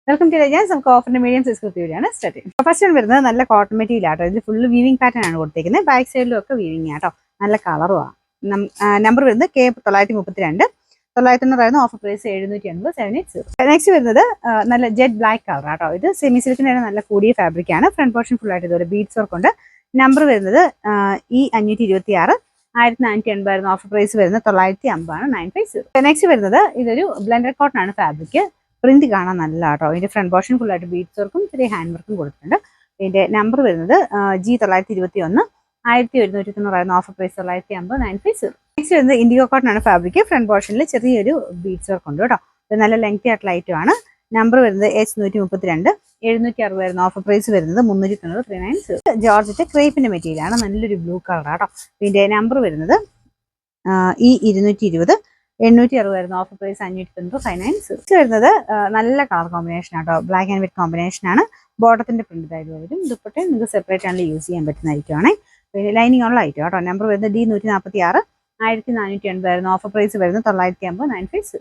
Welcome to ഞാൻ നമുക്ക് ഓഫറിന്റെ medium size കുർത്തിയാണ് സ്റ്റാർട്ട് ചെയ്യുന്നത്. ഫസ്റ്റ് വരുന്നത് നല്ല കോട്ടൺ മെറ്റീരിയൽ ആട്ടോ. ഇതിൽ ഫുള്ള് വീവിംഗ് പാറ്റേൺ ആണ് കൊടുത്തിരിക്കുന്നത്. ബാക്ക് സൈഡിലും ഒക്കെ വീവിംഗ് ആട്ടോ. നല്ല കളറുമാണ്. നമ്പർ വരുന്നത് K932 990 ഓഫർ പ്രൈസ് 780 780. നെക്സ്റ്റ് വരുന്നത് നല്ല ജെറ്റ് ബ്ലാക്ക് കളർ ആട്ടോ. ഇത് സെമി സിൽക്കിന്റെ നല്ല കൂടിയ ഫാബ്രിക് ആണ്. ഫ്രണ്ട് പോർഷൻ ഫുൾ ആയിട്ട് ഇതുപോലെ ബീഡ്സ് വർക്ക് ഉണ്ട്. നമ്പർ വരുന്നത് E526 1480 ഓഫർ പ്രൈസ് വരുന്നത് 950 950. നെക്സ്റ്റ് വരുന്നത് ഇതൊരു ബ്ലെൻഡഡ് കോട്ടൺ ആണ് ഫാബ്രിക്. പ്രിന്റ് കാണാൻ നല്ല കേട്ടോ. ഇതിന്റെ ഫ്രണ്ട് പോർഷൻ ഫുൾ ആയിട്ട് ബീഡ്സ് വർക്കും ചെറിയ ഹാൻഡ് വർക്കും കൊടുത്തിട്ടുണ്ട്. ഇതിന്റെ നമ്പർ വരുന്നത് G921 1190 ഓഫർ പ്രൈസ് 950 950. നെക്സ്റ്റ് വരുന്നത് ഇൻഡിഗോ കോട്ടൺ ആണ് ഫാബ്രിക്. ഫ്രണ്ട് പോർഷനിൽ ചെറിയൊരു ബീഡ്സ് വർക്ക് ഉണ്ട് കേട്ടോ. ഇത് നല്ല ലെങ്തി ആയിട്ടുള്ള ഐറ്റം ആണ്. നമ്പർ വരുന്നത് H132 760 ഓഫർ പ്രൈസ് വരുന്നത് 390 390. ജോർജറ്റ് ക്രേപ്പിന്റെ മെറ്റീരിയൽ ആണ്. നല്ലൊരു ബ്ലൂ കളർ ആട്ടോ. ഇതിന്റെ നമ്പർ വരുന്നത് E220 860 ഓഫർ പ്രൈസ് 590 590. വരുന്നത് നല്ല കളർ കോമ്പിനേഷൻ ആട്ടോ. ബ്ലാക്ക് ആൻഡ് വൈറ്റ് കോമ്പിനേഷൻ ആണ്. ബോട്ടത്തിന്റെ പ്രിന്റ് ആയിട്ട് വരും. ദുപ്പട്ട നിങ്ങൾക്ക് സെപ്പറേറ്റ് ആണെങ്കിൽ യൂസ് ചെയ്യാൻ പറ്റുന്ന ഐറ്റമാണ്. പിന്നെ ലൈനിങ് ഉള്ള ഐറ്റം കേട്ടോ. നമ്പർ വരുന്നത് D146 1480 ഓഫർ പ്രൈസ് വരുന്നത് 950 950.